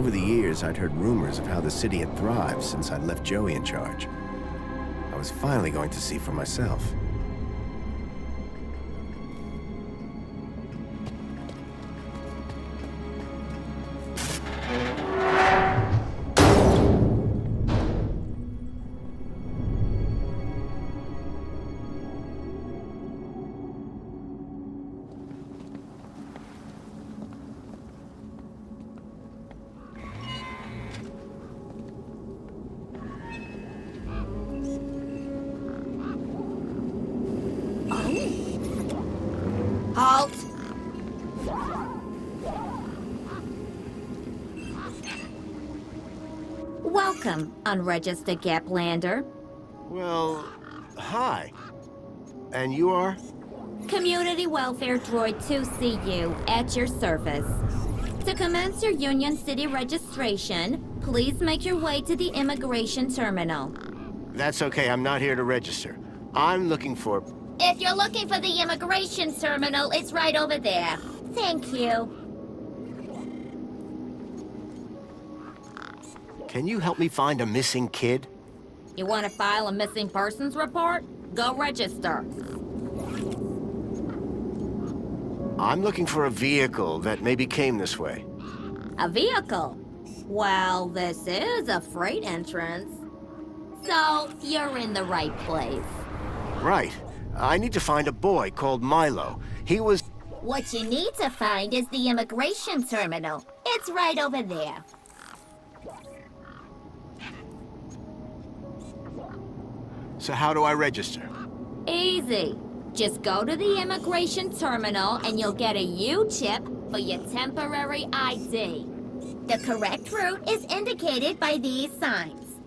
Over the years, I'd heard rumors of how the city had thrived since I'd left Joey in charge. I was finally going to see for myself. Halt! Welcome, unregistered Gaplander. Well, hi. And you are? Community Welfare Droid 2CU at your service. To commence your Union City registration, please make your way to the immigration terminal. That's okay, I'm not here to register. I'm looking for... If you're looking for the immigration terminal, it's right over there. Thank you. Can you help me find a missing kid? You want to file a missing persons report? Go register. I'm looking for a vehicle that maybe came this way. A vehicle? Well, this is a freight entrance. So, you're in the right place. Right. I need to find a boy called Milo. He was... What you need to find is the immigration terminal. It's right over there. So how do I register? Easy. Just go to the immigration terminal and you'll get a U-chip for your temporary ID. The correct route is indicated by these signs.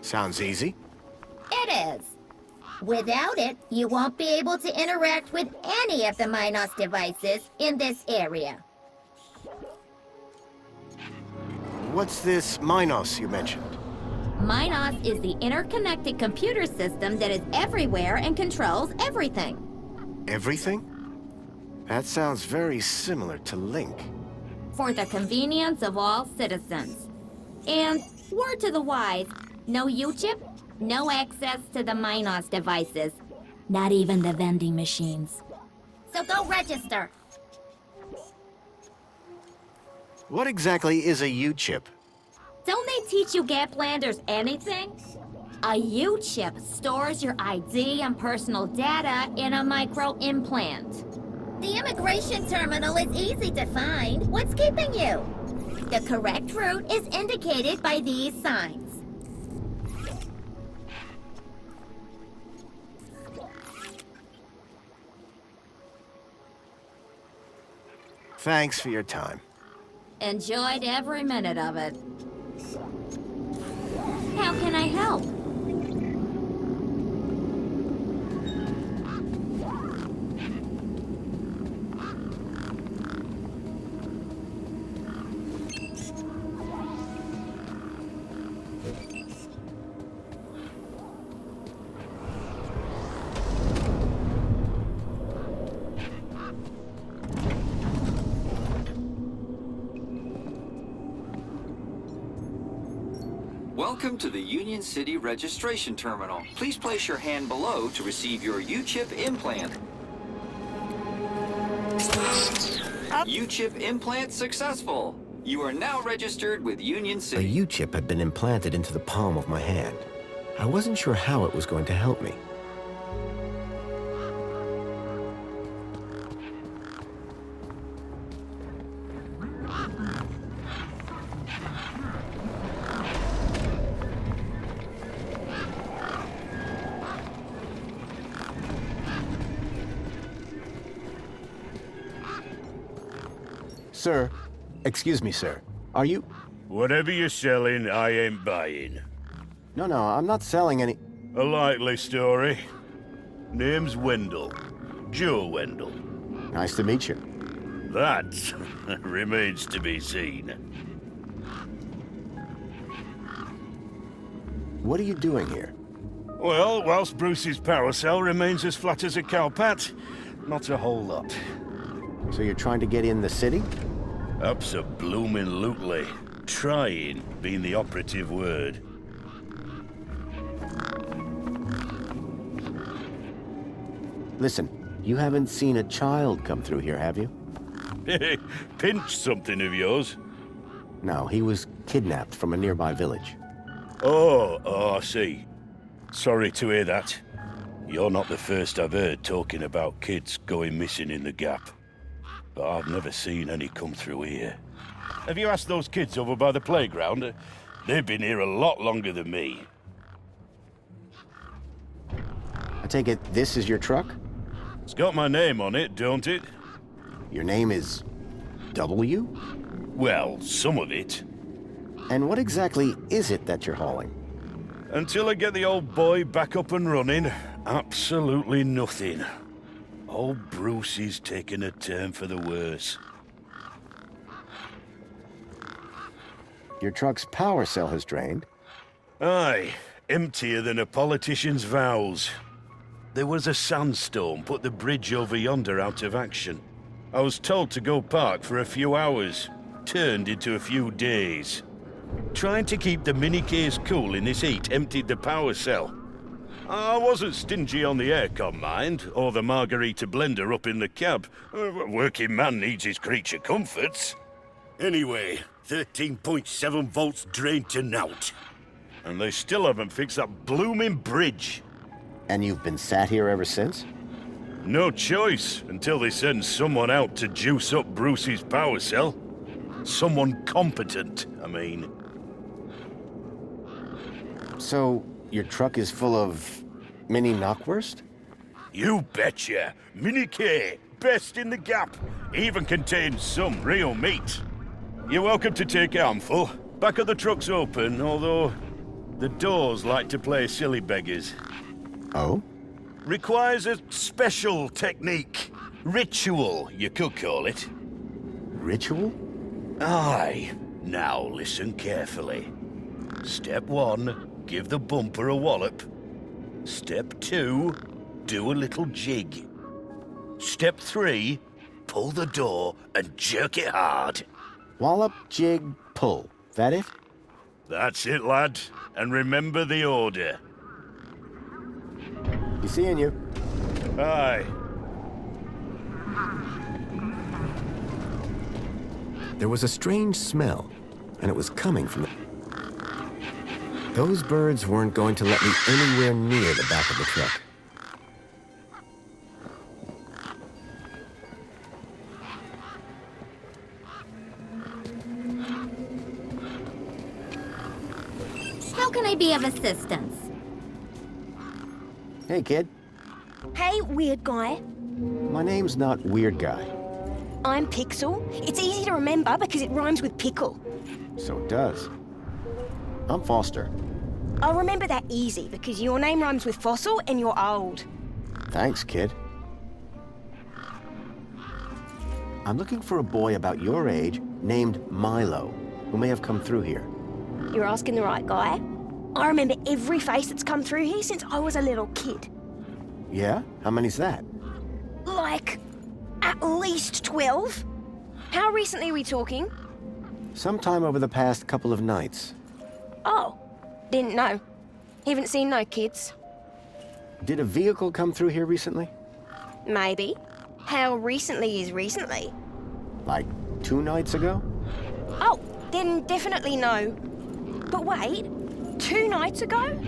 Sounds easy. It is. Without it, you won't be able to interact with any of the Minos devices in this area. What's this Minos you mentioned? Minos is the interconnected computer system that is everywhere and controls everything. Everything? That sounds very similar to Link. For the convenience of all citizens. And, word to the wise, no U-chip, no access to the Minos devices. Not even the vending machines. So go register. What exactly is a U-chip? Don't they teach you Gaplanders anything? A U-chip stores your ID and personal data in a micro-implant. The immigration terminal is easy to find. What's keeping you? The correct route is indicated by these signs. Thanks for your time. Enjoyed every minute of it. How can I help? Welcome to the Union City Registration Terminal. Please place your hand below to receive your U-chip implant. U-chip implant successful. You are now registered with Union A City. U-chip had been implanted into the palm of my hand. I wasn't sure how it was going to help me. Sir, excuse me, sir. Are you... Whatever you're selling, I ain't buying. No, I'm not selling any... A likely story. Name's Wendell. Joe Wendell. Nice to meet you. That remains to be seen. What are you doing here? Well, whilst Bruce's power cell remains as flat as a cowpat, not a whole lot. So you're trying to get in the city? Abso-bloomin' lootly. Trying being the operative word. Listen, you haven't seen a child come through here, have you? Pinched something of yours? No, he was kidnapped from a nearby village. Oh, I see. Sorry to hear that. You're not the first I've heard talking about kids going missing in the Gap. But I've never seen any come through here. Have you asked those kids over by the playground? They've been here a lot longer than me. I take it this is your truck? It's got my name on it, don't it? Your name is W? Well, some of it. And what exactly is it that you're hauling? Until I get the old boy back up and running, absolutely nothing. Old Bruce is taking a turn for the worse. Your truck's power cell has drained. Aye, emptier than a politician's vows. There was a sandstorm put the bridge over yonder out of action. I was told to go park for a few hours. Turned into a few days. Trying to keep the mini-case cool in this heat emptied the power cell. I wasn't stingy on the aircon, mind, or the margarita blender up in the cab. A working man needs his creature comforts. Anyway, 13.7 volts drained to naught. And they still haven't fixed that blooming bridge. And you've been sat here ever since? No choice, until they send someone out to juice up Bruce's power cell. Someone competent, I mean. So, your truck is full of mini knockwurst? You betcha. Mini K, best in the Gap. Even contains some real meat. You're welcome to take a handful. Back of the truck's open, although the doors like to play silly beggars. Oh? Requires a special technique. Ritual, you could call it. Ritual? Aye. Now listen carefully. Step 1, give the bumper a wallop. Step 2, do a little jig. Step 3, pull the door and jerk it hard. Wallop, jig, pull. That it? That's it, lad. And remember the order. Be seeing you. Aye. There was a strange smell, and it was coming from the... Those birds weren't going to let me anywhere near the back of the truck. How can I be of assistance? Hey, kid. Hey, weird guy. My name's not Weird Guy. I'm Pixel. It's easy to remember because it rhymes with pickle. So it does. I'm Foster. I'll remember that easy because your name rhymes with fossil and you're old. Thanks, kid. I'm looking for a boy about your age named Milo, who may have come through here. You're asking the right guy. I remember every face that's come through here since I was a little kid. Yeah? How many's that? Like, at least 12. How recently are we talking? Sometime over the past couple of nights. Oh, didn't know. Haven't seen no kids. Did a vehicle come through here recently? Maybe. How recently is recently? Like 2 nights ago? Oh, then definitely no. But wait, 2 nights ago?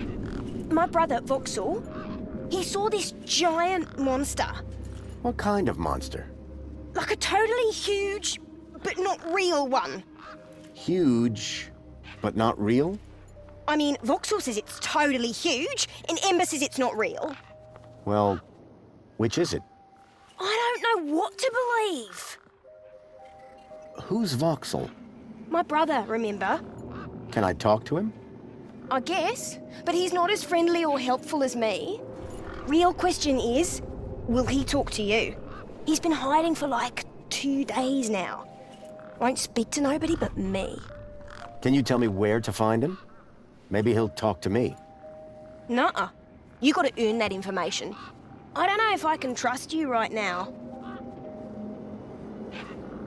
My brother, Vauxhall, he saw this giant monster. What kind of monster? Like a totally huge, but not real one. Huge, but not real? I mean, Vauxhall says it's totally huge, and Ember says it's not real. Well, which is it? I don't know what to believe. Who's Vauxhall? My brother, remember? Can I talk to him? I guess, but he's not as friendly or helpful as me. Real question is, will he talk to you? He's been hiding for like 2 days now. Won't speak to nobody but me. Can you tell me where to find him? Maybe he'll talk to me. Nuh-uh. You gotta earn that information. I don't know if I can trust you right now.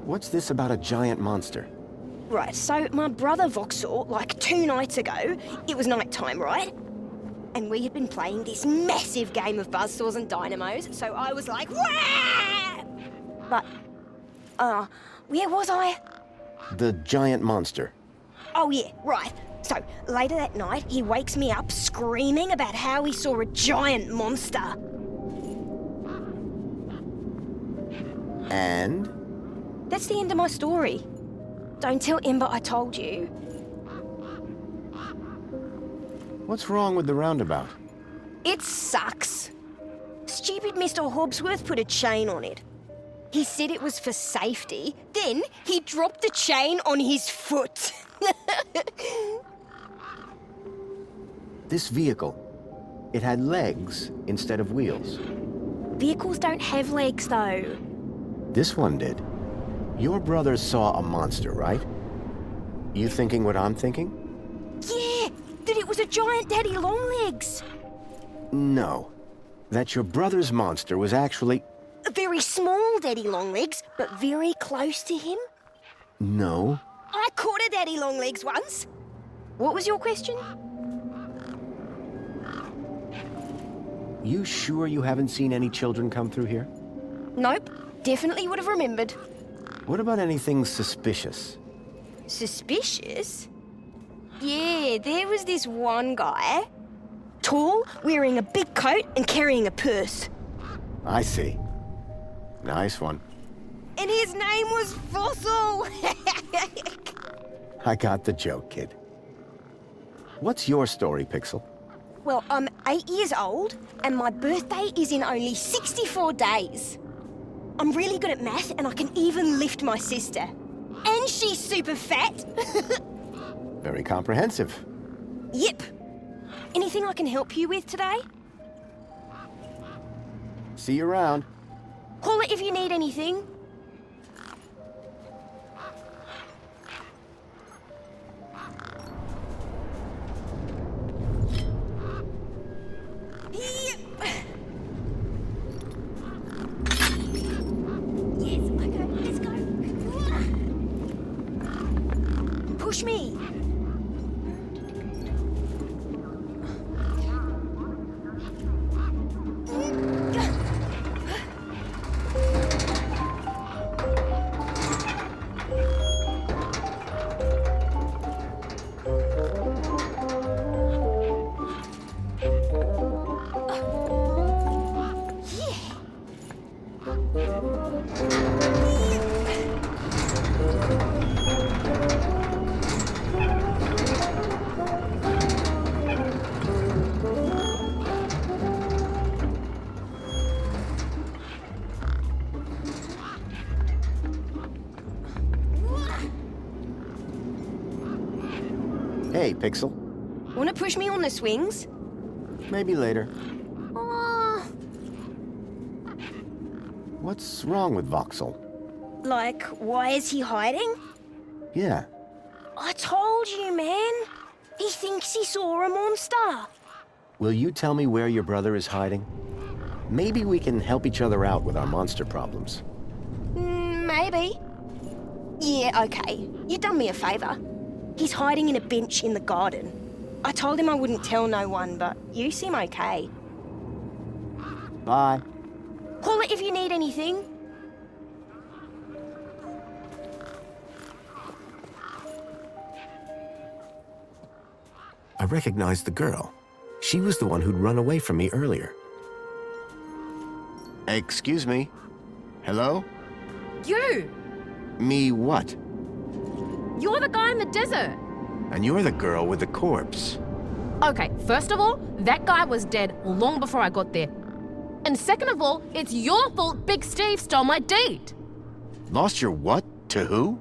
What's this about a giant monster? Right, so my brother Voxel, like 2 nights ago, it was night time, right? And we had been playing this massive game of buzzsaws and dynamos, so I was like, wah! But, where was I? The giant monster. Oh yeah, right. So, later that night, he wakes me up screaming about how he saw a giant monster. And? That's the end of my story. Don't tell Ember I told you. What's wrong with the roundabout? It sucks. Stupid Mr. Hobbsworth put a chain on it. He said it was for safety, then he dropped the chain on his foot. This vehicle, it had legs instead of wheels. Vehicles don't have legs, though. This one did. Your brother saw a monster, right? You thinking what I'm thinking? Yeah, that it was a giant daddy longlegs. No. That your brother's monster was actually... A very small daddy longlegs, but very close to him. No. I caught a daddy longlegs once. What was your question? You sure you haven't seen any children come through here? Nope, definitely would have remembered. What about anything suspicious? Suspicious? Yeah, there was this one guy. Tall, wearing a big coat and carrying a purse. I see. Nice one. And his name was Fossil! I got the joke, kid. What's your story, Pixel? Well, I'm 8 years old, and my birthday is in only 64 days. I'm really good at math, and I can even lift my sister. And she's super fat. Very comprehensive. Yep. Anything I can help you with today? See you around. Call it if you need anything. Yep. Yes, okay, let's go. Push me. Hey, Pixel. Wanna push me on the swings? Maybe later. Oh, What's wrong with Voxel? like, why is he hiding? Yeah. I told you, man. He thinks he saw a monster. Will you tell me where your brother is hiding? Maybe we can help each other out with our monster problems. Maybe. Yeah, okay. You've done me a favour. He's hiding in a bench in the garden. I told him I wouldn't tell no one, but you seem okay. Bye. Call it if you need anything. I recognized the girl. She was the one who'd run away from me earlier. Excuse me? Hello? You! Me what? You're the guy in the desert! And you're the girl with the corpse. Okay, first of all, that guy was dead long before I got there. And second of all, it's your fault Big Steve stole my deed! Lost your what? To who?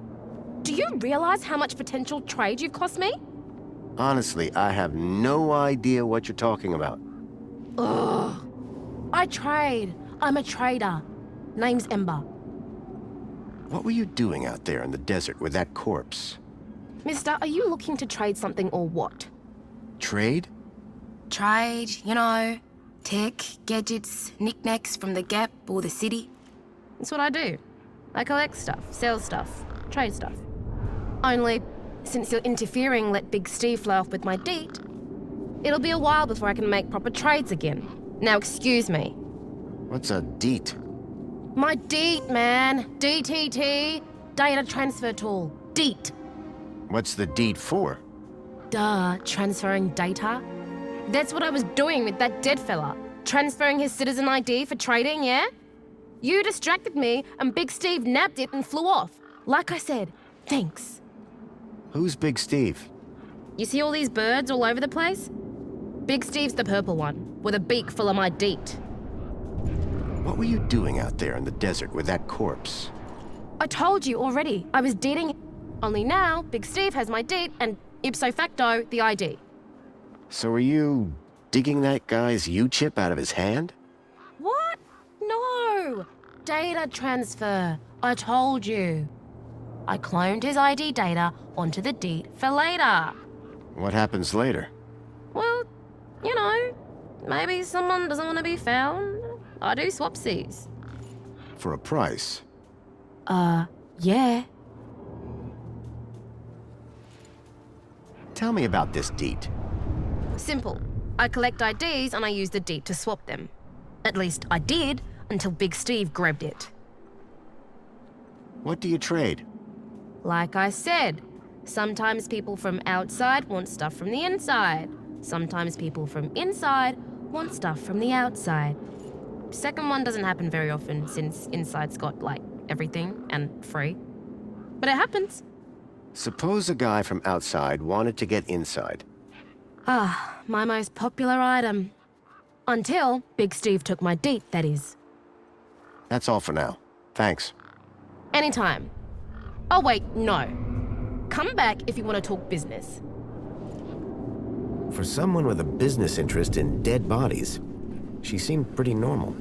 Do you realize how much potential trade you've cost me? Honestly, I have no idea what you're talking about. Ugh. I trade. I'm a trader. Name's Ember. What were you doing out there in the desert with that corpse? Mister, are you looking to trade something or what? Trade? Trade, you know, tech, gadgets, knickknacks from the Gap or the city. That's what I do. I collect stuff, sell stuff, trade stuff. Only, since you're interfering, let Big Steve fly off with my deet, it'll be a while before I can make proper trades again. Now excuse me. What's a deet? My deet, man. DTT. Data transfer tool. Deet. What's the deet for? Duh, transferring data. That's what I was doing with that dead fella. Transferring his citizen ID for trading, yeah? You distracted me and Big Steve nabbed it and flew off. Like I said, thanks. Who's Big Steve? You see all these birds all over the place? Big Steve's the purple one, with a beak full of my deet. What were you doing out there in the desert with that corpse? I told you already, I was deeting. Only now, Big Steve has my deet and ipso facto, the ID. So were you digging that guy's U-chip out of his hand? What? No! Data transfer. I told you. I cloned his ID data onto the deet for later. What happens later? Well, you know, maybe someone doesn't want to be found. I do swapsies. For a price? Yeah. Tell me about this deet. Simple. I collect IDs and I use the deet to swap them. At least I did until Big Steve grabbed it. What do you trade? Like I said, sometimes people from outside want stuff from the inside. Sometimes people from inside want stuff from the outside. Second one doesn't happen very often since inside's got, like, everything and free. But it happens. Suppose a guy from outside wanted to get inside. Ah, my most popular item. Until Big Steve took my deet, that is. That's all for now. Thanks. Anytime. Oh wait, no. Come back if you want to talk business. For someone with a business interest in dead bodies, she seemed pretty normal.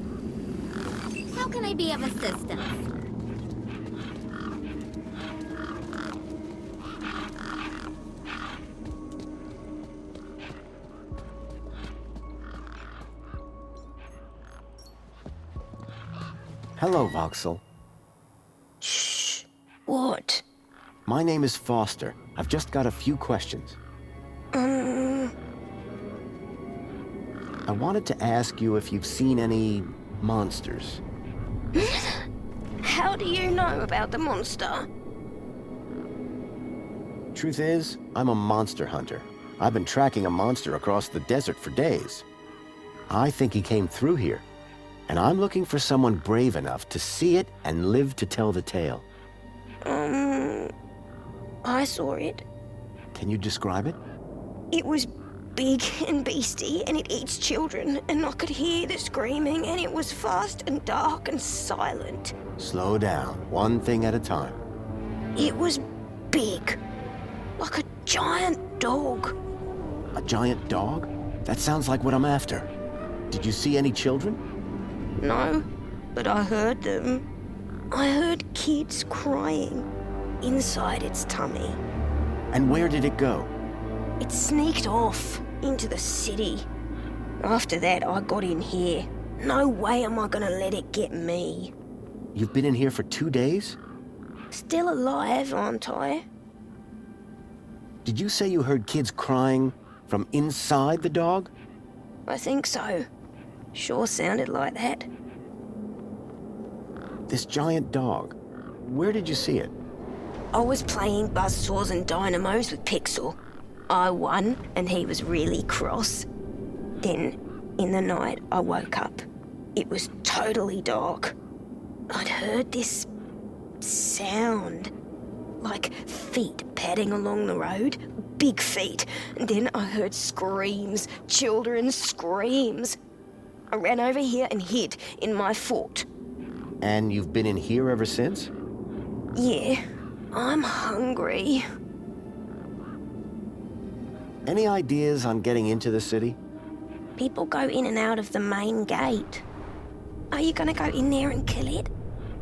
How can I be of assistance? Hello, Voxel. What? My name is Foster. I've just got a few questions. I wanted to ask you if you've seen any monsters. How do you know about the monster? Truth is, I'm a monster hunter. I've been tracking a monster across the desert for days. I think he came through here, and I'm looking for someone brave enough to see it and live to tell the tale. I saw it. Can you describe it? It was big and beastie, and it eats children, and I could hear the screaming, and it was fast and dark and silent. Slow down, one thing at a time. It was big, like a giant dog. A giant dog? That sounds like what I'm after. Did you see any children? No, but I heard them. I heard kids crying inside its tummy. And where did it go? It sneaked off into the city. After that, I got in here. No way am I gonna let it get me. You've been in here for 2 days? Still alive, aren't I? Did you say you heard kids crying from inside the dog? I think so. Sure sounded like that. This giant dog, where did you see it? I was playing buzzsaws and dynamos with Pixel. I won, and he was really cross. Then, in the night, I woke up. It was totally dark. I'd heard this sound, like feet padding along the road, big feet. And then I heard screams, children's screams. I ran over here and hid in my fort. And you've been in here ever since? Yeah, I'm hungry. Any ideas on getting into the city? People go in and out of the main gate. Are you gonna go in there and kill it?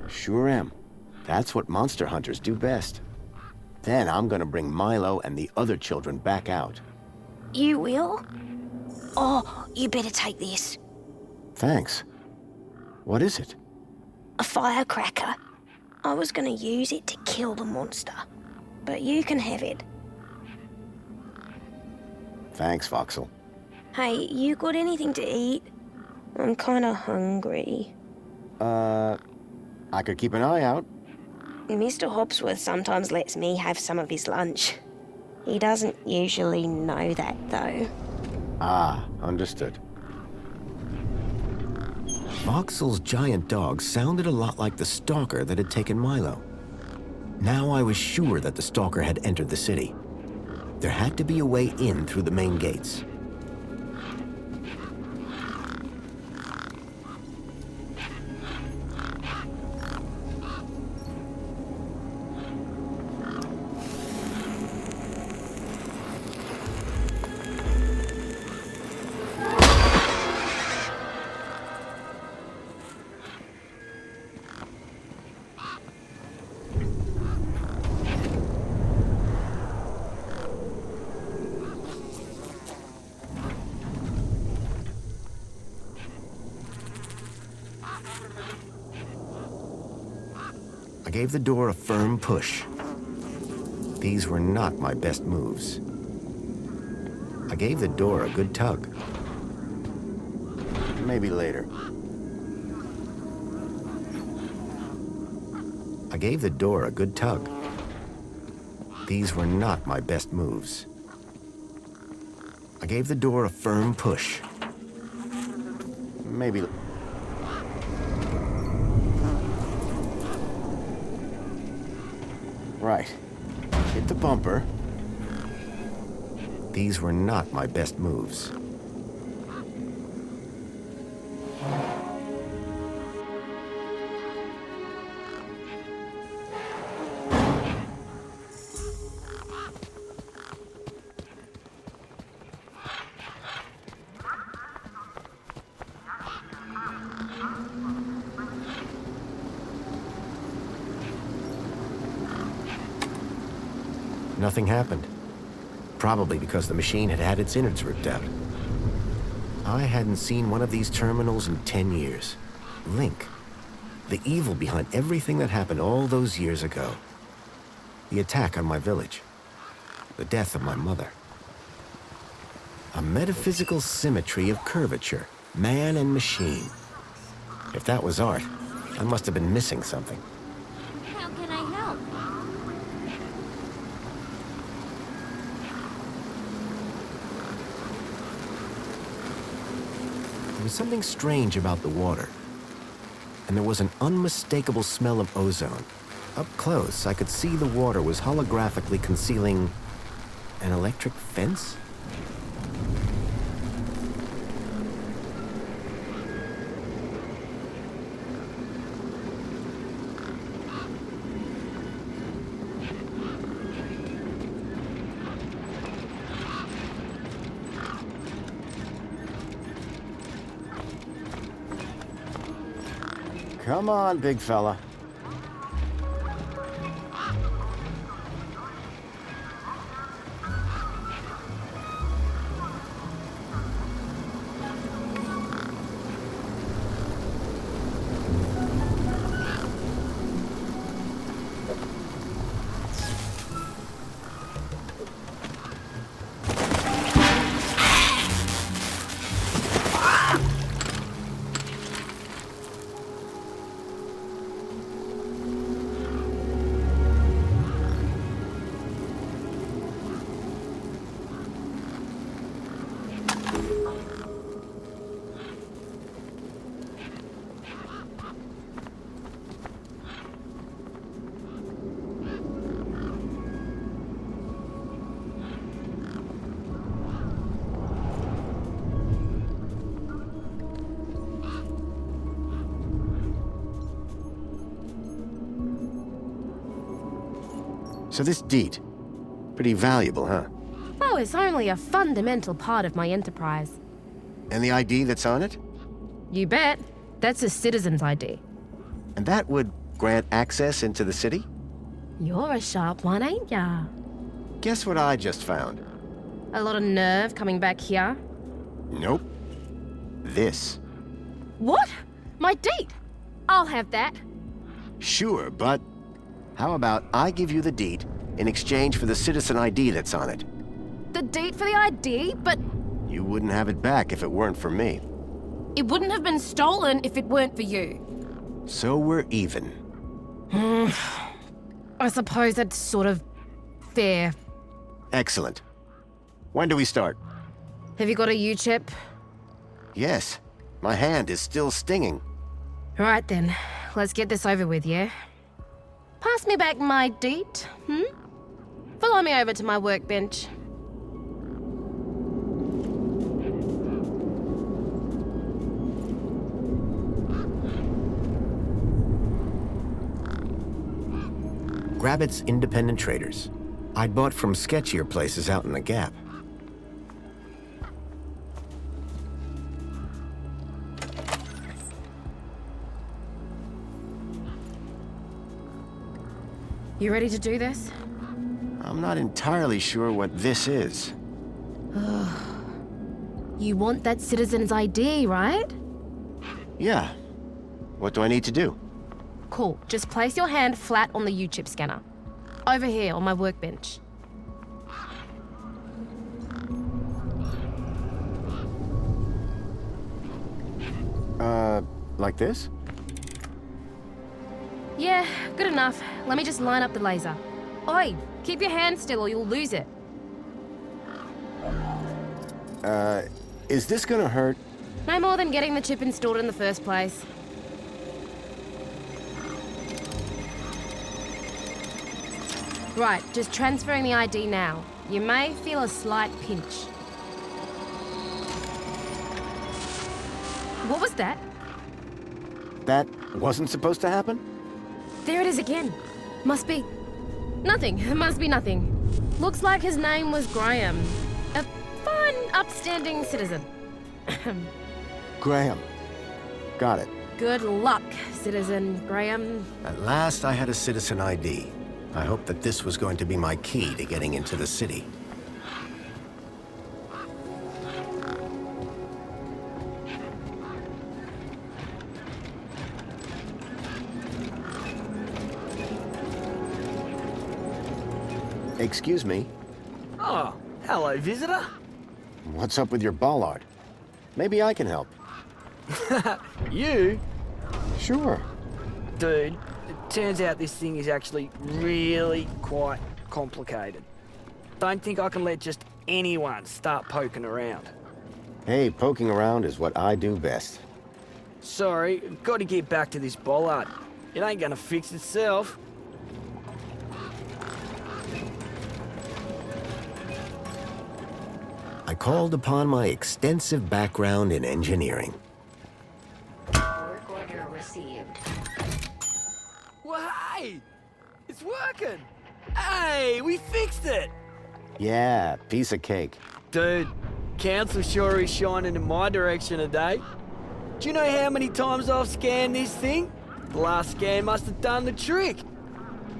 Sure am. That's what monster hunters do best. Then I'm gonna bring Milo and the other children back out. You will? Oh, you better take this. Thanks. What is it? A firecracker. I was gonna use it to kill the monster. but you can have it. Thanks, Voxel. Hey, you got anything to eat? I'm kinda hungry. I could keep an eye out. Mr. Hopsworth sometimes lets me have some of his lunch. He doesn't usually know that, though. Ah, understood. Voxel's giant dog sounded a lot like the stalker that had taken Milo. Now I was sure that the stalker had entered the city. There had to be a way in through the main gates. I gave the door a firm push. These were not my best moves. I gave the door a good tug. Maybe later. I gave the door a good tug. These were not my best moves. I gave the door a firm push. Maybe... Right. Hit the bumper. These were not my best moves. Nothing happened. Probably because the machine had had its innards ripped out. I hadn't seen one of these terminals in 10 years. Link. The evil behind everything that happened all those years ago. The attack on my village. The death of my mother. A metaphysical symmetry of curvature, man and machine. If that was art, I must have been missing something. How can I help? There was something strange about the water. And there was an unmistakable smell of ozone. Up close, I could see the water was holographically concealing an electric fence? Come on, big fella. So this deed, pretty valuable, huh? Oh, it's only a fundamental part of my enterprise. And the ID that's on it? You bet. That's a citizen's ID. And that would grant access into the city? You're a sharp one, ain't ya? Guess what I just found? A lot of nerve coming back here. Nope. This. What? My deed? I'll have that. Sure, but how about I give you the deed, in exchange for the citizen ID that's on it. The deed for the ID, but You wouldn't have it back if it weren't for me. it wouldn't have been stolen if it weren't for you. So we're even. I suppose that's sort of fair. Excellent. When do we start? Have you got a U-chip? Yes. My hand is still stinging. Right then, let's get this over with, yeah? Pass me back my deed, Follow me over to my workbench. Grabbit's Independent Traders. I'd bought from sketchier places out in the Gap. You ready to do this? I'm not entirely sure what this is. You want that citizen's ID, right? Yeah. What do I need to do? Cool. Just place your hand flat on the U-chip scanner. Over here on my workbench. Like this? Yeah, good enough. Let me just line up the laser. Oi, keep your hand still or you'll lose it. Is this gonna hurt? No more than getting the chip installed in the first place. Right, just transferring the ID now. You may feel a slight pinch. What was that? That wasn't supposed to happen? There it is again. Must be... nothing. It must be nothing. Looks like his name was Graham. A fine, upstanding citizen. Graham. Got it. Good luck, Citizen Graham. At last I had a citizen ID. I hoped that this was going to be my key to getting into the city. Excuse me, Oh, hello, visitor. what's up with your bollard? Maybe I can help. You? Sure. Dude, it turns out this thing is actually really quite complicated. Don't think I can let just anyone start poking around. Hey, poking around is what I do best. Sorry, gotta get back to this bollard. It ain't gonna fix itself. I called upon my extensive background in engineering. Work order received. Well, hey! It's working! Hey, we fixed it! Yeah, piece of cake. Dude, Council sure is shining in my direction today. Do you know how many times I've scanned this thing? The last scan must have done the trick.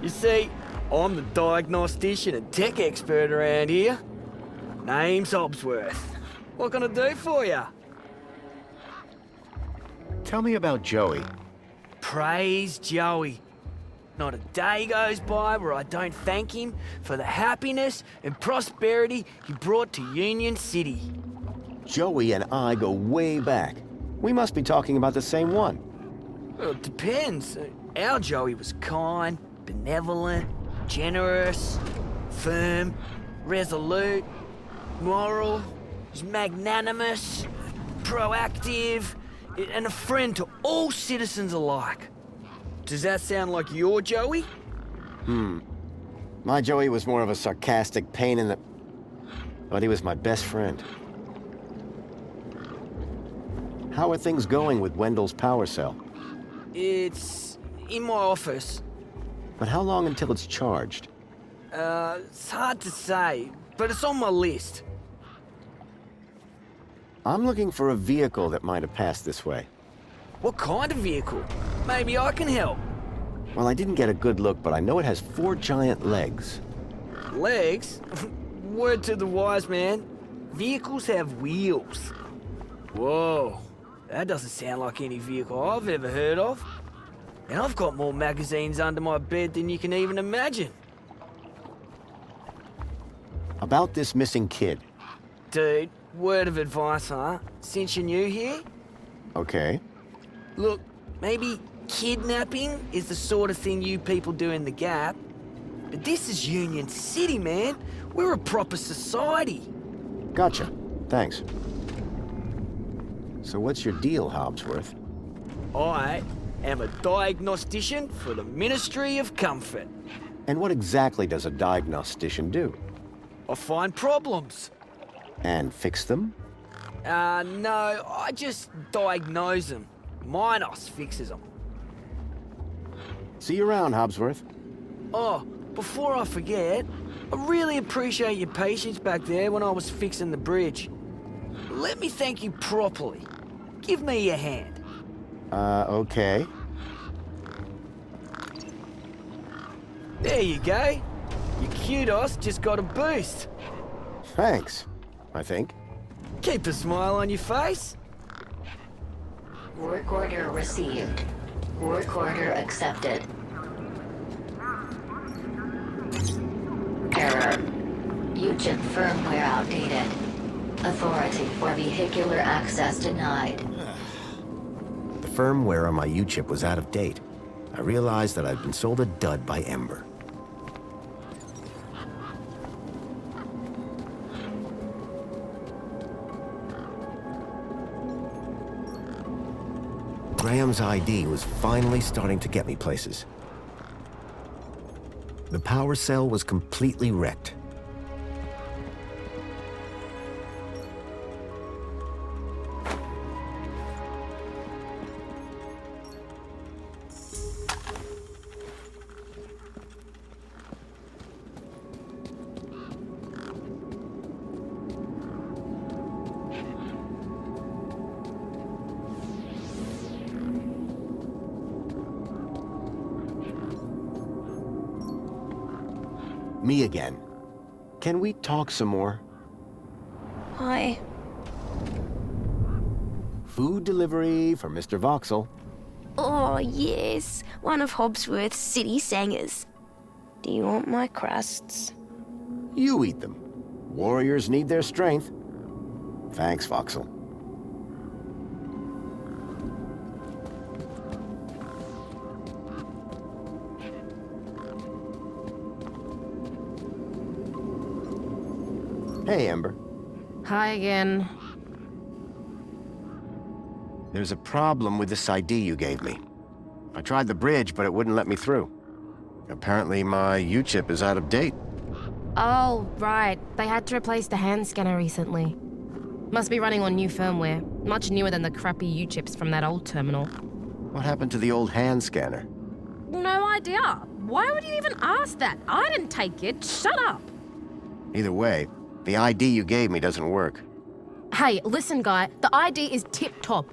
You see, I'm the diagnostician and tech expert around here. Name's Hobsworth. What can I do for you? Tell me about Joey. Praise Joey. Not a day goes by where I don't thank him for the happiness and prosperity he brought to Union City. Joey and I go way back. We must be talking about the same one. Well, it depends. Our Joey was kind, benevolent, generous, firm, resolute, moral, was magnanimous, proactive, and a friend to all citizens alike. Does that sound like your Joey? My Joey was more of a sarcastic pain in the... But he was my best friend. How are things going with Wendell's power cell? It's in my office. But how long until it's charged? It's hard to say, but it's on my list. I'm looking for a vehicle that might have passed this way. What kind of vehicle? Maybe I can help. Well, I didn't get a good look, but I know it has 4 giant legs. Legs? Word to the wise man. Vehicles have wheels. Whoa, that doesn't sound like any vehicle I've ever heard of. And I've got more magazines under my bed than you can even imagine. About this missing kid. Dude, word of advice, huh? Since you're new here, Okay. look, maybe kidnapping is the sort of thing you people do in the Gap. But this is Union City, man. We're a proper society. Gotcha. Thanks. So what's your deal, Hobsworth? I am a diagnostician for the Ministry of Comfort. And what exactly does a diagnostician do? I find problems. And fix them? No, I just diagnose them. Minos fixes them. See you around, Hobsworth. Oh, before I forget, I really appreciate your patience back there when I was fixing the bridge. Let me thank you properly. Give me your hand. Okay. There you go. Your kudos just got a boost. Thanks, I think. Keep a smile on your face. Work order received. Work order accepted. Error. UChip firmware outdated. Authority for vehicular access denied. The firmware on my U-chip was out of date. I realized that I'd been sold a dud by Ember. Graham's ID was finally starting to get me places. The power cell was completely wrecked. Me again. Can we talk some more? Hi. Food delivery for Mr. Voxel. Oh, yes. One of Hobsworth's city singers. Do you want my crusts? You eat them. Warriors need their strength. Thanks, Voxel. Hey, Ember. Hi again. There's a problem with this ID you gave me. I tried the bridge, but it wouldn't let me through. Apparently my U-chip is out of date. Oh, right. They had to replace the hand scanner recently. Must be running on new firmware. Much newer than the crappy U-chips from that old terminal. What happened to the old hand scanner? No idea. Why would you even ask that? I didn't take it. Shut up. Either way, the ID you gave me doesn't work. Hey, listen, guy. The ID is tip-top.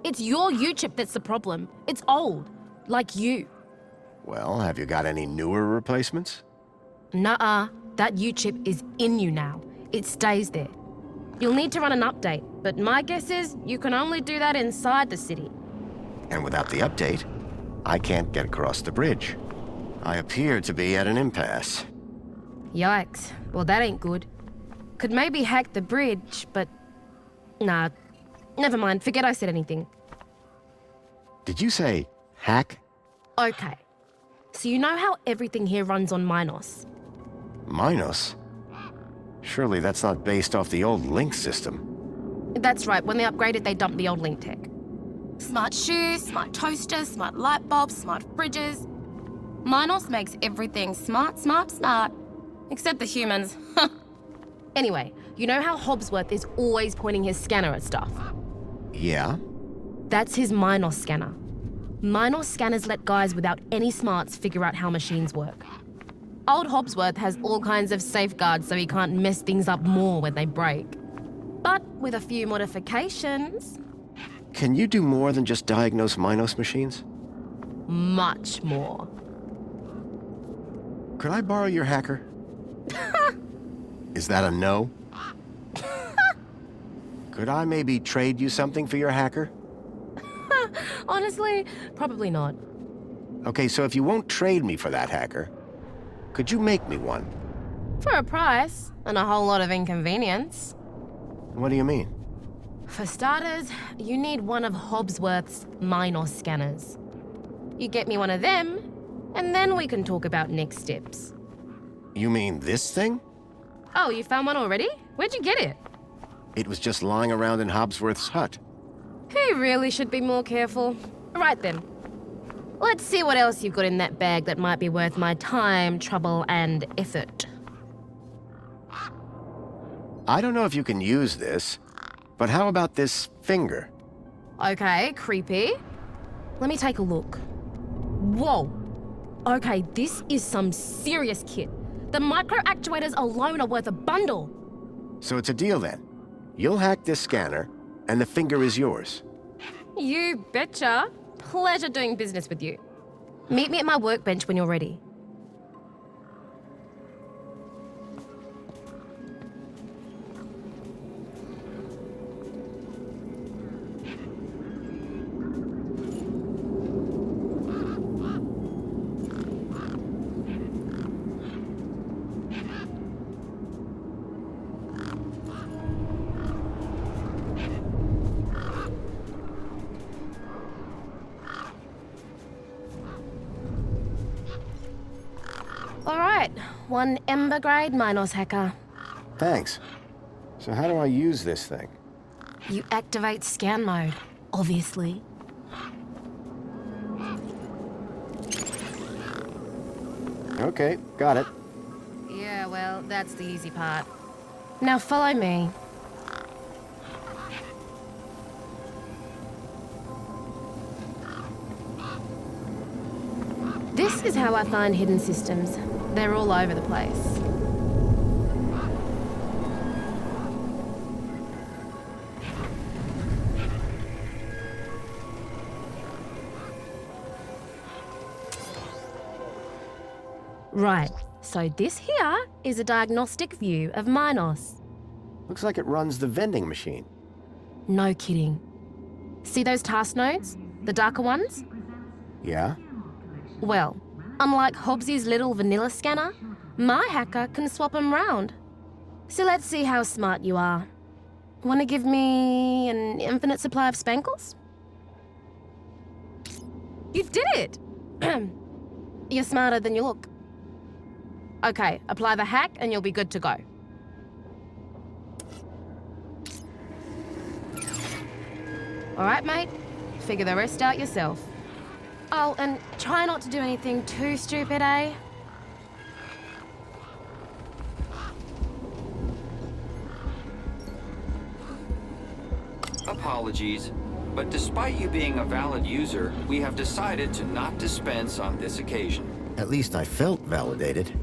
It's your U-chip that's the problem. It's old. Like you. Well, have you got any newer replacements? Nuh-uh. That U-chip is in you now. It stays there. You'll need to run an update, but my guess is you can only do that inside the city. And without the update, I can't get across the bridge. I appear to be at an impasse. Yikes. Well, that ain't good. Could maybe hack the bridge, but... Nah. Never mind. Forget I said anything. Did you say hack? Okay. So you know how everything here runs on Minos? Minos? Surely that's not based off the old Link system. That's right. When they upgraded, they dumped the old Link tech. Smart shoes, smart toasters, smart light bulbs, smart fridges. Minos makes everything smart, smart, smart. Except the humans. Anyway, you know how Hobsworth is always pointing his scanner at stuff? Yeah? That's his Minos scanner. Minos scanners let guys without any smarts figure out how machines work. Old Hobsworth has all kinds of safeguards so he can't mess things up more when they break. But with a few modifications... Can you do more than just diagnose Minos machines? Much more. Could I borrow your hacker? Is that a no? Could I maybe trade you something for your hacker? Honestly, probably not. Okay, so if you won't trade me for that hacker, could you make me one? For a price and a whole lot of inconvenience. What do you mean? For starters, you need one of Hobbsworth's Minos scanners. You get me one of them, and then we can talk about next steps. You mean this thing? Oh, you found one already? Where'd you get it? It was just lying around in Hobbsworth's hut. He really should be more careful. Right then. Let's see what else you've got in that bag that might be worth my time, trouble, and effort. I don't know if you can use this, but how about this finger? Okay, creepy. Let me take a look. Whoa. Okay, this is some serious kit. The micro actuators alone are worth a bundle. So it's a deal then. You'll hack this scanner, and the finger is yours. You betcha. Pleasure doing business with you. Meet me at my workbench when you're ready. All right, one Ember grade Minos hacker. Thanks. So how do I use this thing? You activate scan mode, obviously. Okay, got it. Yeah, well, that's the easy part. Now follow me. This is how I find hidden systems. They're all over the place. Right, so this here is a diagnostic view of Minos. Looks like it runs the vending machine. No kidding. See those task nodes? The darker ones? Yeah? Well, unlike Hobbsy's little vanilla scanner, my hacker can swap them round. So let's see how smart you are. Want to give me an infinite supply of spankles? You did it! You're smarter than you look. Okay, apply the hack and you'll be good to go. All right, mate. Figure the rest out yourself. Oh, and try not to do anything too stupid, eh? Apologies, but despite you being a valid user, we have decided to not dispense on this occasion. At least I felt validated.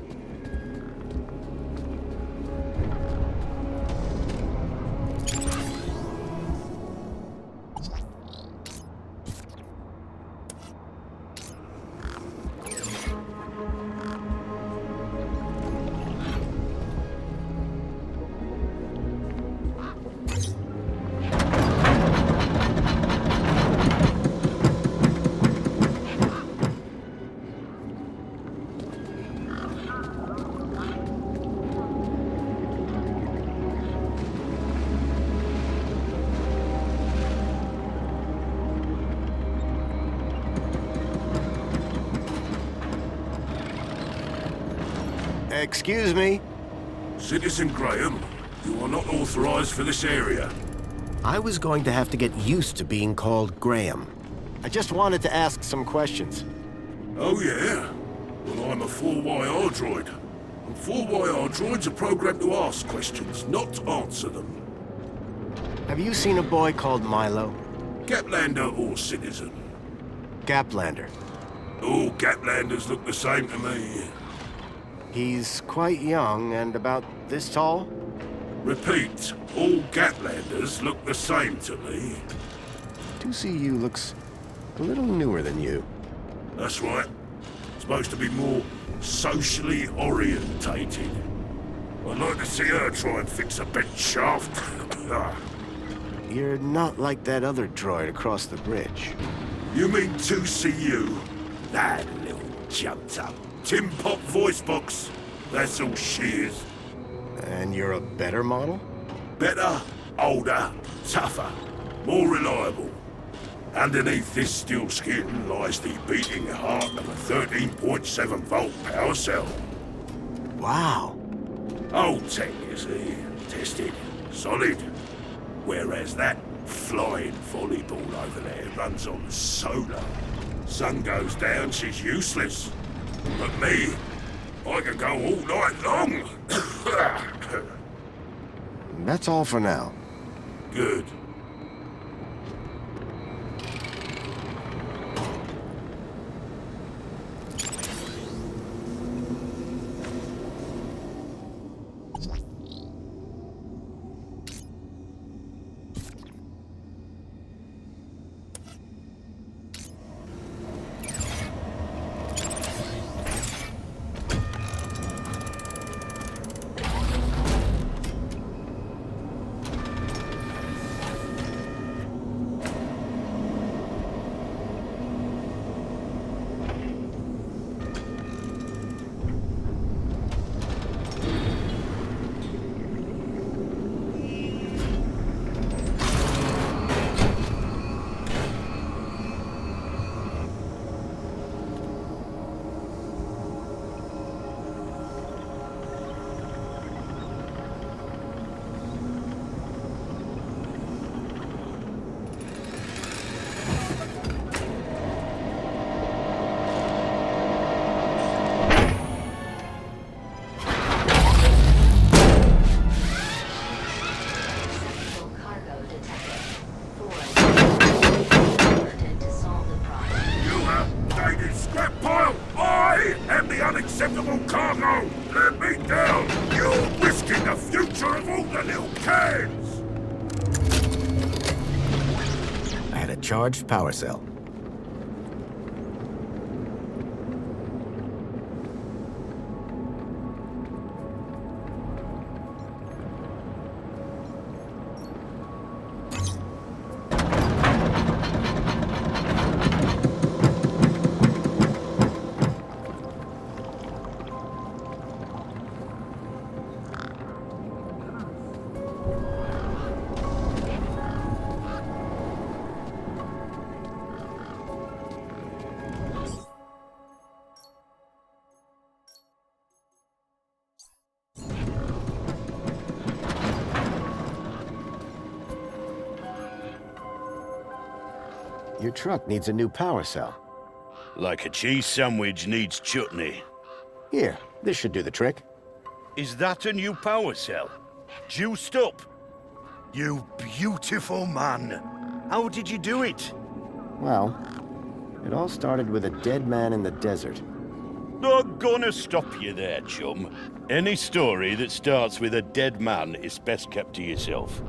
Excuse me? Citizen Graham, you are not authorized for this area. I was going to have to get used to being called Graham. I just wanted to ask some questions. Oh yeah? Well, I'm a 4YR droid. And 4YR droids are programmed to ask questions, not answer them. Have you seen a boy called Milo? Gaplander or citizen? Gaplander. All Gaplanders look the same to me. He's quite young and about this tall? Repeat, all Gaplanders look the same to me. 2CU looks a little newer than you. That's right. Supposed to be more socially orientated. I'd like to see her try and fix a bent shaft. You're not like that other droid across the bridge. You mean 2CU? That little jumped up tin pot voice box. That's all she is. And you're a better model? Better, older, tougher, more reliable. Underneath this steel skin lies the beating heart of a 13.7 volt power cell. Wow. Old tech, you see. Tested. Solid. Whereas that flying volleyball over there runs on solar. Sun goes down, she's useless. But me, I can go all night long. That's all for now. Good. Unacceptable cargo! Let me down! You're risking the future of all the little cans! I had a charged power cell. Your truck needs a new power cell. Like a cheese sandwich needs chutney. Here, this should do the trick. Is that a new power cell? Juiced up? You beautiful man. How did you do it? Well, it all started with a dead man in the desert. Not gonna stop you there, chum. Any story that starts with a dead man is best kept to yourself.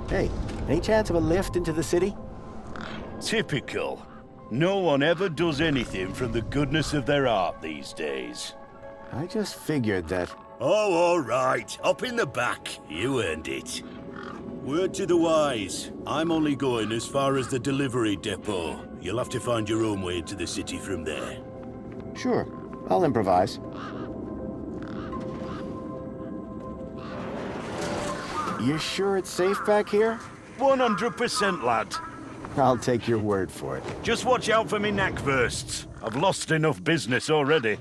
Hey, any chance of a lift into the city? Typical. No one ever does anything from the goodness of their heart these days. I just figured that... Oh, all right. Up in the back. You earned it. Word to the wise. I'm only going as far as the delivery depot. You'll have to find your own way into the city from there. Sure, I'll improvise. You sure it's safe back here? 100%, lad. I'll take your word for it. Just watch out for me neck bursts. I've lost enough business already.